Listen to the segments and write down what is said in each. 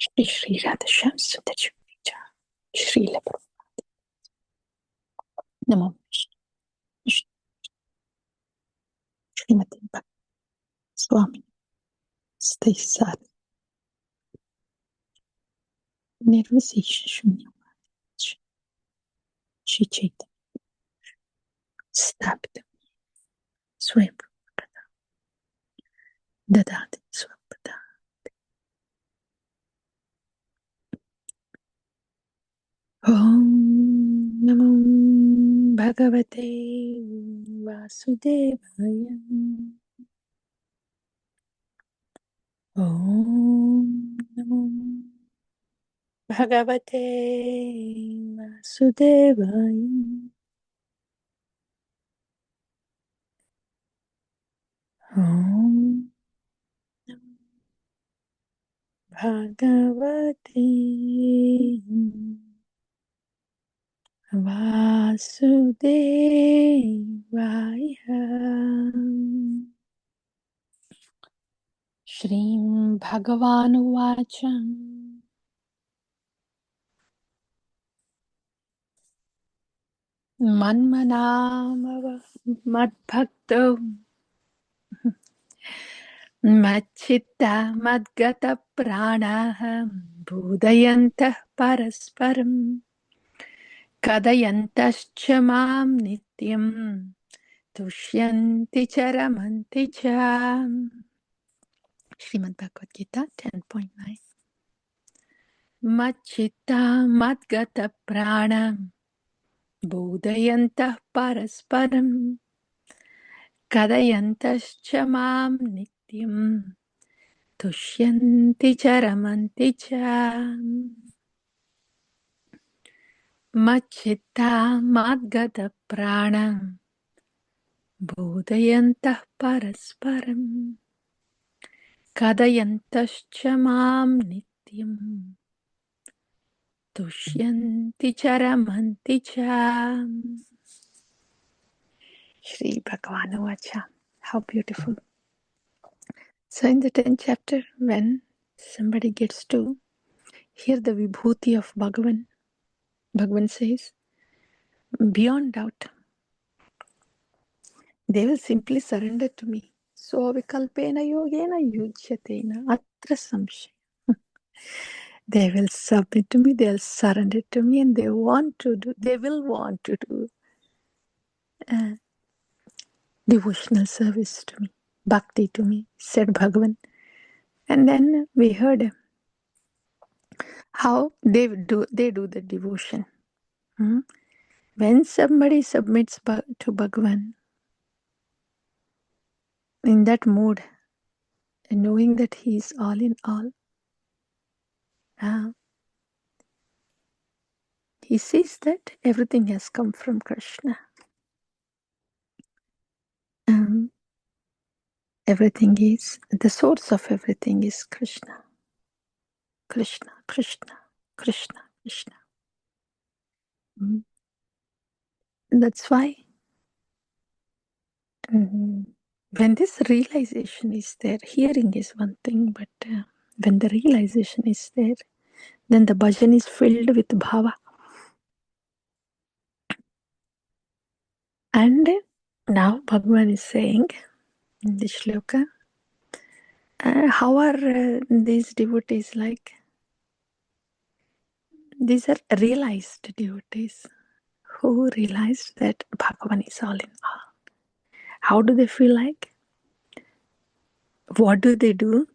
Shri Shri Radhasham Sundar Shri Labra Namo Srimati Bhakti Swami Stay Sad Nirvisesha Shunyavadi Shri Chaitanya Sthapita Swayam Dadati Swapada Om Namo Bhagavate Vasudevaya Om Namo Bhagavate Vasudevaya Om Bhagavate Vasudevaya Shrim Bhagavan Uvacha Manmanamava Madbhakto mac-cittā mad-gata-prāṇā bodhayantaḥ parasparam kathayantaś mam nityaṁ tuṣyanti ramanti. Srimad Bhagavad-gītā 10.9. Mac-cittā mad-gata-prāṇā bodhayantaḥ parasparam kathayantaś mam nityaṁ tuṣyanti ramanti. Mac-cittā mad-gata-prāṇā bodhayantaḥ parasparam kathayantaś mam nityaṁ tuṣyanti ramanti. Shri Bhagavan Vacha. How beautiful. So in the 10th chapter, when somebody gets to hear the vibhūti of Bhagavan, Bhagavan says, beyond doubt, they will simply surrender to me. So vikalpena yogena yujyatena atra samshaya. They will submit to me, they'll surrender to me, and they will want to do devotional service to me, bhakti to me, said Bhagavan. And then we heard how they do the devotion. When somebody submits to Bhagavan, in that mood, and knowing that he is all in all, he sees that everything has come from Kṛṣṇa. Everything is, the source of everything is Kṛṣṇa. Kṛṣṇa, Kṛṣṇa, Kṛṣṇa, Kṛṣṇa. That's why when this realization is there, hearing is one thing, but when the realization is there, then the bhajan is filled with bhava. And now Bhagavan is saying in this shloka, how are these devotees like? These are realized devotees who realized that Bhagavan is all in all. How do they feel like? What do they do?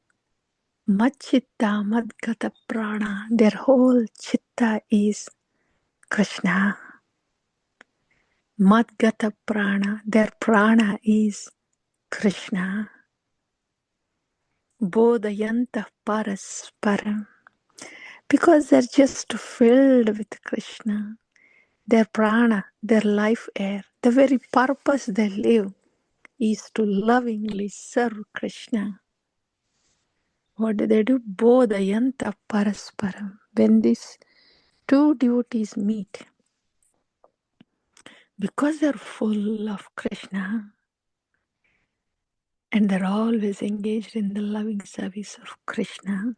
Mac-cittā mad-gata-prāṇā. Their whole citta is Kṛṣṇa. Mad-gata-prāṇā. Their prāṇa is Kṛṣṇa. Bodhayantaḥ parasparam. Because they're just filled with Kṛṣṇa. Their prāṇa, their life air, the very purpose they live is to lovingly serve Kṛṣṇa. What do? Bodhayantaḥ parasparam. When these two devotees meet, because they're full of Kṛṣṇa and they're always engaged in the loving service of Kṛṣṇa,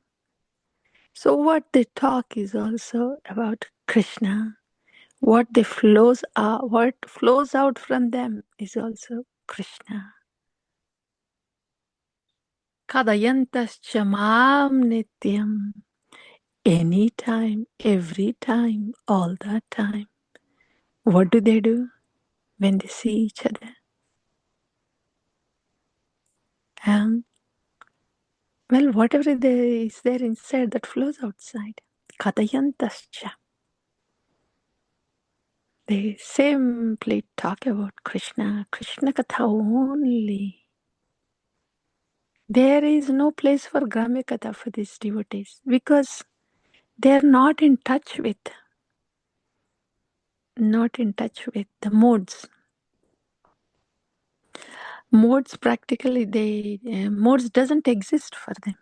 So what they talk is also about Krishna. What flows out from them is also Krishna. Kathayantaś mam nityaṁ. Anytime, every time, all the time. What do they do when they see each other? Well, whatever is there inside that flows outside. Kathayantaś. They simply talk about Krishna, Krishna Katha only. There is no place for Gramya Katha for these devotees because they are not in touch with the modes. Modes practically, modes doesn't exist for them.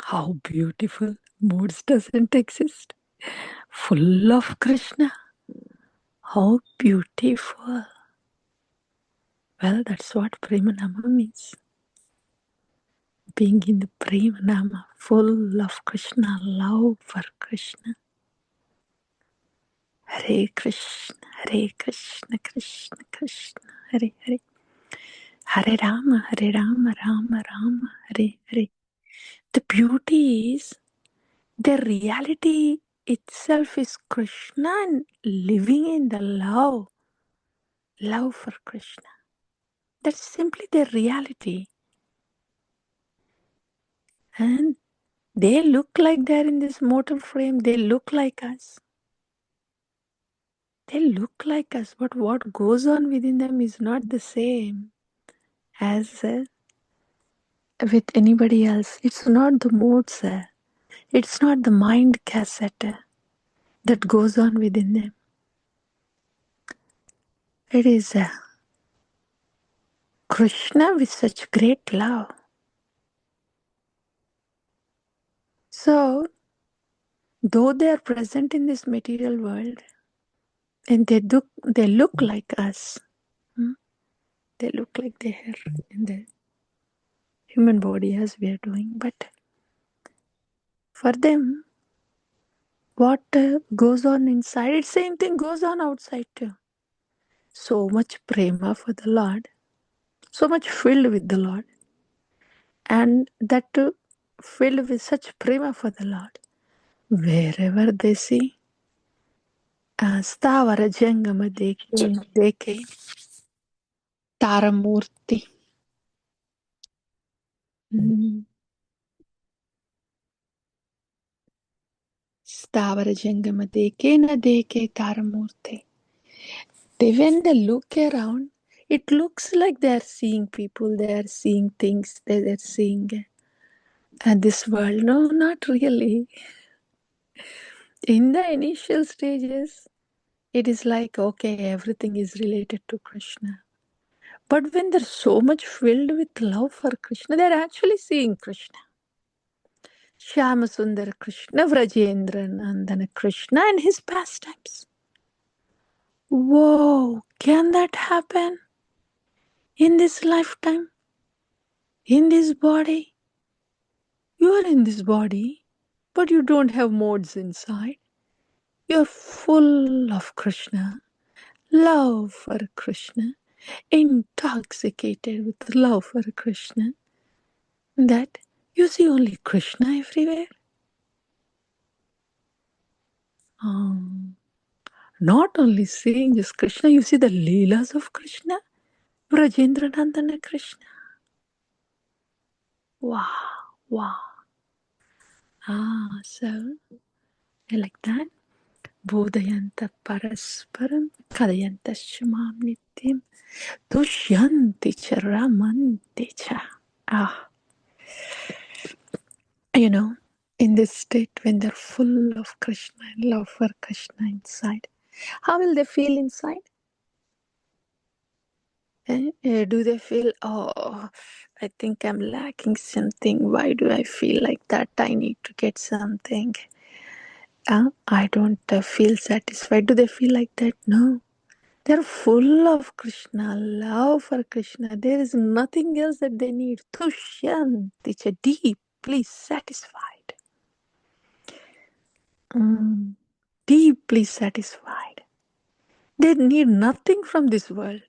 How beautiful! Modes doesn't exist. Full of Krishna. How beautiful! Well, that's what Premanama means. Being in the Premanama, full of Krishna, love for Krishna. Hare Krishna, Krishna Krishna, Hare Hare. Hare Rama, Rama Rama, Hare Hare. The beauty is, the reality itself is Krishna and living in the love for Krishna. That's simply the reality. And they look like they're in this mortal frame. They look like us. They look like us, but what goes on within them is not the same as with anybody else. It's not the modes. It's not the mind cassette that goes on within them. It is Krishna with such great love. So, though they are present in this material world, and they look like us, they look like they are in the human body as we are doing, but for them, what goes on inside, it's same thing goes on outside too. So much prema for the Lord, so much filled with the Lord, and that too filled with such prema for the Lord. Wherever they see, Stavara Jangama Deke Taramurti. Stavara Jangama Deke na Deke Taramurti. When they look around, it looks like they are seeing people, they are seeing things, they are seeing this world. No, not really. In the initial stages, it is like, okay, everything is related to Krishna. But when they're so much filled with love for Krishna, they're actually seeing Krishna. Shyama Sundara Krishna, Vrajendra Nandana Krishna and his pastimes. Whoa, can that happen in this lifetime? In this body? You are in this body, but you don't have modes inside. You're full of Krishna, love for Krishna, intoxicated with love for Krishna, that you see only Krishna everywhere. Not only seeing just Krishna, you see the Leelas of Krishna, Vrajendra Nandana Krishna. Wow. So like that. Bodhayantaḥ parasparam, kathayantaś mam nityaṁ, tuṣyanti ramanti. In this state, when they're full of Krishna and love for Krishna inside, how will they feel inside? Do they feel, oh, I think I'm lacking something. Why do I feel like that? I need to get something. I don't feel satisfied. Do they feel like that? No. They're full of Krishna, love for Krishna. There is nothing else that they need. Tuṣyanti, deep deeply satisfied. Deeply satisfied. They need nothing from this world.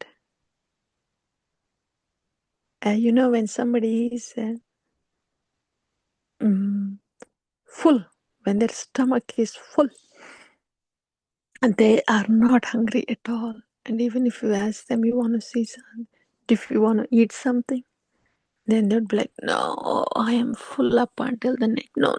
When somebody is full, when their stomach is full, and they are not hungry at all. And even if you ask them, you want to see something, if you want to eat something, then they'll be like, no, I am full up until the neck. No,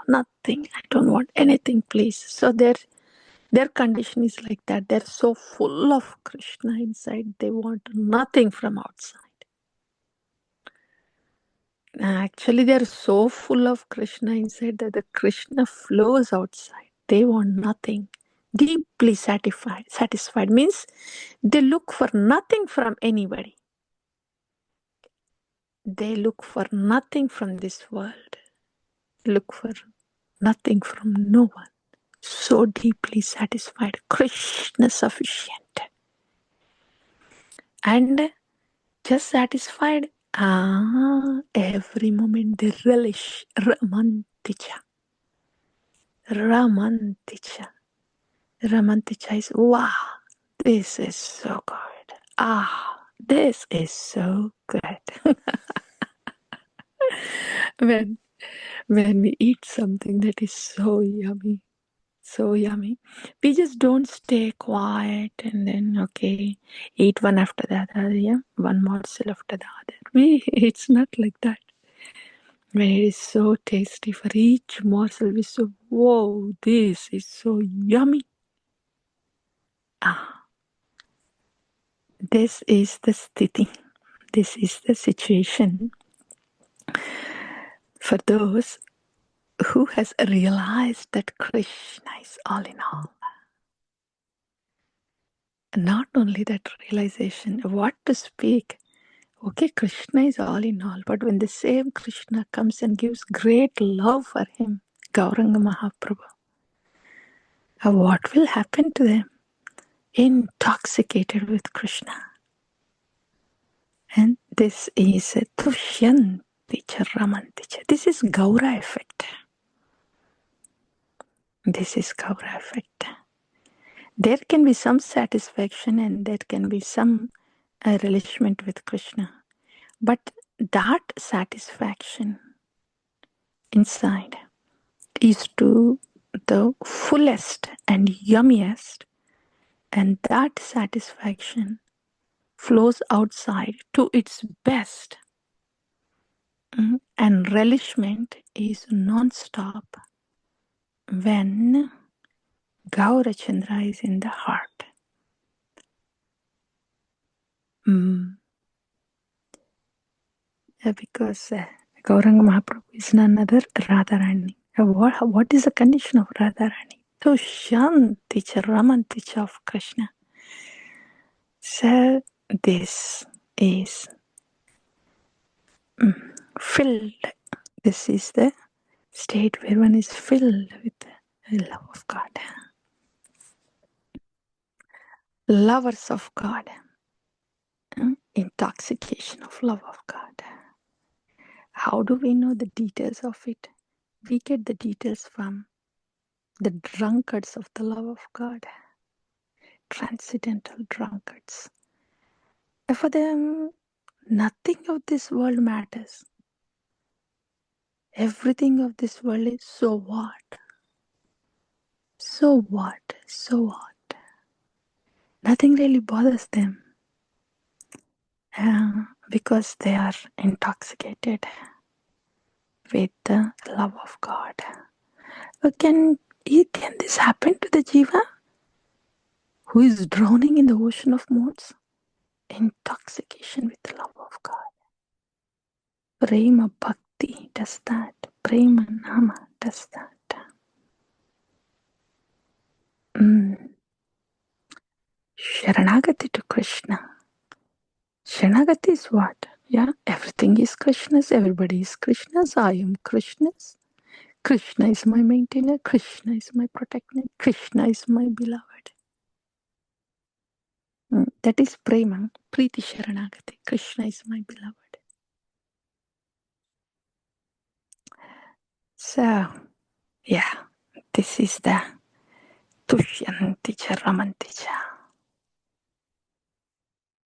nothing. I don't want anything, please. So their condition is like that. They're so full of Krishna inside, they want nothing from outside. Actually, they're so full of Krishna inside that the Krishna flows outside. They want nothing. Deeply satisfied. Satisfied means they look for nothing from anybody. They look for nothing from this world. Look for nothing from no one. So deeply satisfied. Krishna sufficient. And just satisfied. Every moment they relish. Ramanticha. Ramanticha is, wow, this is so good. This is so good. when we eat something that is so yummy, we just don't stay quiet and then, okay, eat one after the other, one morsel after the other. It's not like that. When it is so tasty, for each morsel we say, whoa, this is so yummy. This is the sthiti. This is the situation for those who has realized that Krishna is all in all. Not only that realization, what to speak. Okay, Krishna is all in all, but when the same Krishna comes and gives great love for him, Gauranga Mahaprabhu, what will happen to them? Intoxicated with Krishna. And this is a tuṣyanti, ramanti. This is Gaura effect. This is Gaura effect. There can be some satisfaction and there can be some relishment with Krishna. But that satisfaction inside is to the fullest and yummiest, and that satisfaction flows outside to its best. And relishment is non-stop when Gaurachandra is in the heart. Because Gauranga Mahaprabhu is none other Radharani. What is the condition of Radharani? Tuṣyanti ramanti of Krishna. So this is filled. This is the state where one is filled with the love of God. Lovers of God. Intoxication of love of God. How do we know the details of it? We get the details from the drunkards of the love of God. Transcendental drunkards. For them, nothing of this world matters. Everything of this world is so what? So what? So what? Nothing really bothers them because they are intoxicated with the love of God. Can this happen to the jiva who is drowning in the ocean of modes? Intoxication with the love of God. Prema Bhakti does that. Prema Nama does that. Sharanagati to Krishna. Sharanagati is what? Everything is Krishna's. Everybody is Krishna's. I am Krishna's. Krishna is my maintainer. Krishna is my protector. Krishna is my beloved. That is Prema. Priti Sharanagati. Krishna is my beloved. So, yeah, this is the tuṣyanti ramanti.